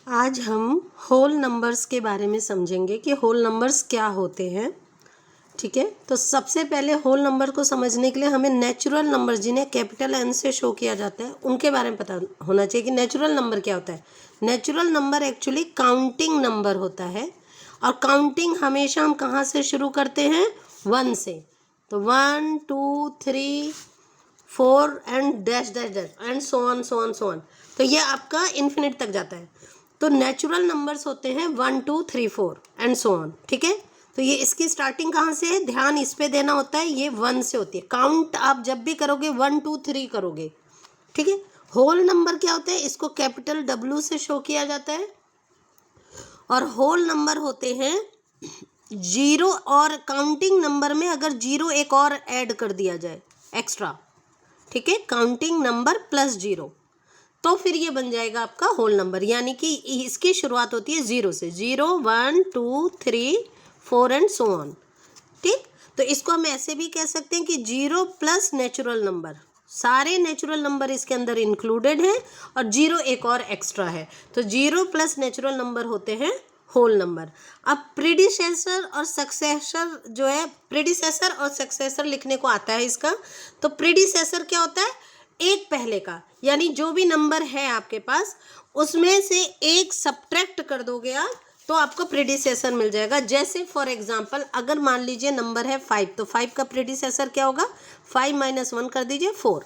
आज हम whole numbers के बारे में समझेंगे कि होल नंबर्स क्या होते हैं। ठीक है, तो सबसे पहले होल नंबर को समझने के लिए हमें नेचुरल नंबर जिन्हें कैपिटल एन से शो किया जाता है उनके बारे में पता होना चाहिए कि नेचुरल नंबर क्या होता है। Natural number actually counting number होता है और काउंटिंग हमेशा हम कहाँ से शुरू करते हैं? 1 से। तो 1 2 3 4 and dash dash dash and so on so on so on, तो ये आपका इन्फिनिट तक जाता है। तो नेचुरल नंबर्स होते हैं 1 2 3 4 एंड सो ऑन। ठीक है, तो ये इसकी स्टार्टिंग कहाँ से है? ध्यान इस पे देना होता है, ये 1 से होती है। काउंट आप जब भी करोगे 1 2 3 करोगे। ठीक है, होल नंबर क्या होते हैं? इसको कैपिटल W से शो किया जाता है। और होल नंबर होते हैं जीरो, और काउंटिंग नंबर में अगर जीरो एक और ऐड कर दिया जाए एक्स्ट्रा, ठीक है, काउंटिंग नंबर प्लस जीरो, तो फिर ये बन जाएगा आपका होल नंबर। यानी कि इसकी शुरुआत होती है 0 से, 0 1 2 3 4 एंड सो ऑन। ठीक, तो इसको हम ऐसे भी कह सकते हैं कि 0 प्लस नेचुरल नंबर, सारे नेचुरल नंबर इसके अंदर इंक्लूडेड हैं और 0 एक और एक्स्ट्रा है, तो 0 प्लस नेचुरल नंबर होते हैं होल नंबर। अब प्रीडिसेसर और सक्सेसर जो है, प्रीडिसेसर और सक्सेसर लिखने को आता है इसका। तो प्रीडिसेसर क्या होता है? एक पहले का, यानी जो भी नंबर है आपके पास उसमें से एक सब्ट्रैक्ट कर दोगे आप तो आपको प्रीडिसेसर मिल जाएगा। जैसे फॉर एग्जांपल अगर मान लीजिए नंबर है 5, तो 5 का प्रीडिसेसर क्या होगा? 5 - 1 कर दीजिए 4,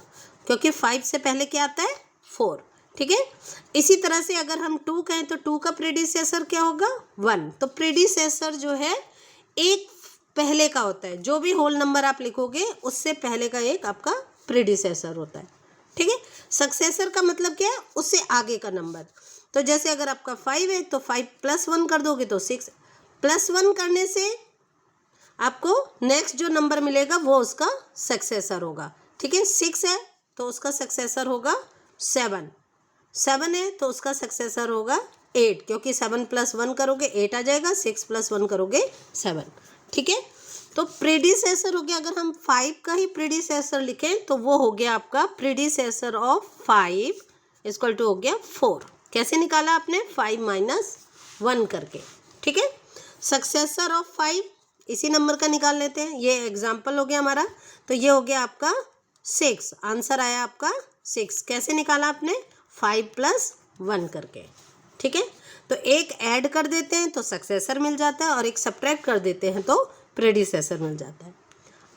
क्योंकि 5 से पहले क्या आता है? 4। ठीक है, इसी तरह से अगर हम 2 कहें तो 2 का प्रीडिसेसर क्या होगा? 1। तो प्रीडिसेसर जो है एक पहले का होता है, जो भी होल नंबर आप लिखोगे उससे पहले का एक आपका प्रीडिसेसर होता है। ठीक है, सक्सेसर का मतलब क्या है? उससे आगे का नंबर। तो जैसे अगर आपका 5 है तो 5 + 1 कर दोगे तो 6, +1 करने से आपको नेक्स्ट जो नंबर मिलेगा वो उसका सक्सेसर होगा। ठीक है, 6 है तो उसका सक्सेसर होगा 7, 7 है तो उसका सक्सेसर होगा 8, क्योंकि 7 + 1 करोगे 8 आ जाएगा, 6 + 1 करोगे 7। ठीक है, तो प्रीडिसेसर हो गया। अगर हम 5 का ही प्रीडिसेसर लिखें तो वो हो गया आपका प्रीडिसेसर ऑफ 5 इक्वल टू हो गया 4। कैसे निकाला आपने? 5 - 1 करके। ठीक है, सक्सेसर ऑफ 5 इसी नंबर का निकाल लेते हैं, ये एग्जाम्पल हो गया हमारा। तो ये हो गया आपका 6, आंसर आया आपका 6। कैसे निकाला आपने? 5 + 1 करके। ठीक है, तो एक ऐड कर देते हैं तो सक्सेसर मिल जाता है और एक सब्ट्रैक्ट कर देते हैं तो प्रीडिसेसर मिल जाता है।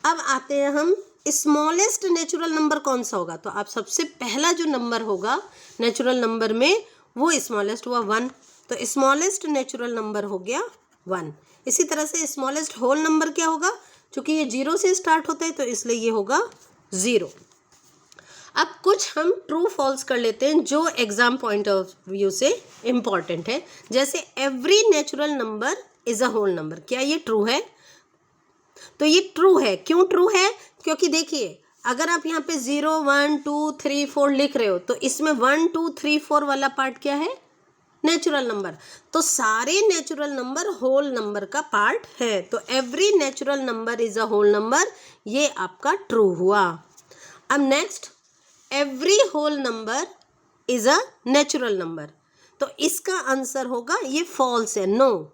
अब आते हैं हम, स्मॉलेस्ट नेचुरल नंबर कौन सा होगा? तो आप सबसे पहला जो नंबर होगा नेचुरल नंबर में वो स्मॉलेस्ट हुआ 1, तो स्मॉलेस्ट नेचुरल नंबर हो गया 1। इसी तरह से स्मॉलेस्ट होल नंबर क्या होगा? चूंकि ये 0 से स्टार्ट होता है तो इसलिए ये होगा 0। अब कुछ हम ट्रू फॉल्स कर लेते हैं जो एग्जाम पॉइंट ऑफ व्यू से इम्पॉर्टेंट है। जैसे every natural number is a whole number, क्या ये ट्रू है? तो ये ट्रू है। क्यों ट्रू है? क्योंकि देखिए अगर आप यहाँ पे 0 1 2 3 4 लिख रहे हो तो इसमें 1 2 3 4 वाला पार्ट क्या है? Natural number. तो सारे नेचुरल नंबर होल नंबर का पार्ट है, तो every natural number is a whole number, ये आपका ट्रू हुआ। अब next, every whole number is a natural number, तो इसका आंसर होगा ये फॉल्स है, no.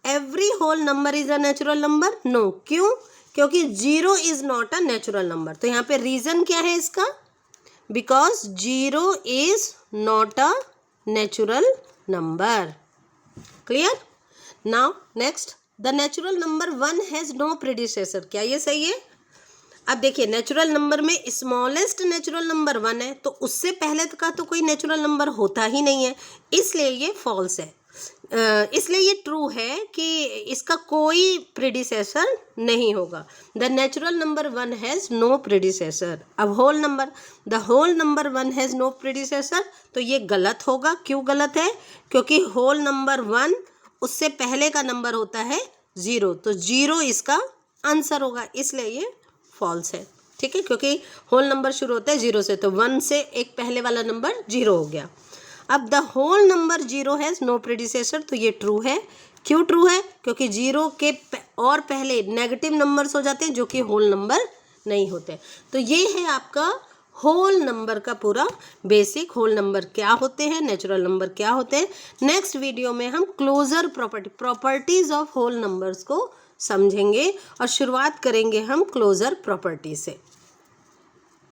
Every whole number is a natural number, no. क्यों? क्योंकि 0 is not a natural number. तो यहाँ पे रीजन क्या है इसका? Because 0 is not a natural number. Clear? Now next, the natural number 1 has no predecessor, क्या ये सही है? अब देखिए नेचुरल नंबर में स्मॉलेस्ट नेचुरल नंबर 1 है, तो उससे पहले का तो कोई नेचुरल नंबर होता ही नहीं है, इसलिए ये फॉल्स है। इसलिए ये ट्रू है कि इसका कोई प्रीडिसेसर नहीं होगा। The natural number 1 has no predecessor. अब whole number, the whole number 1 has no predecessor, तो ये गलत होगा। क्यों गलत है? क्योंकि होल नंबर 1 उससे पहले का नंबर होता है 0, तो 0 इसका आंसर होगा, इसलिए ये फॉल्स है। ठीक है, क्योंकि होल नंबर शुरू होता है 0 से, तो 1 से एक पहले वाला नंबर 0 हो गया। अब the whole number 0 has no predecessor, तो ये ट्रू है। क्यों ट्रू है? क्योंकि 0 के और पहले नेगेटिव नंबर्स हो जाते हैं जो कि होल नंबर नहीं होते। तो ये है आपका होल नंबर का पूरा बेसिक, होल नंबर क्या होते हैं, नेचुरल नंबर क्या होते हैं। नेक्स्ट वीडियो में हम closure properties of whole numbers को समझेंगे और शुरुआत करेंगे हम क्लोजर प्रॉपर्टी से।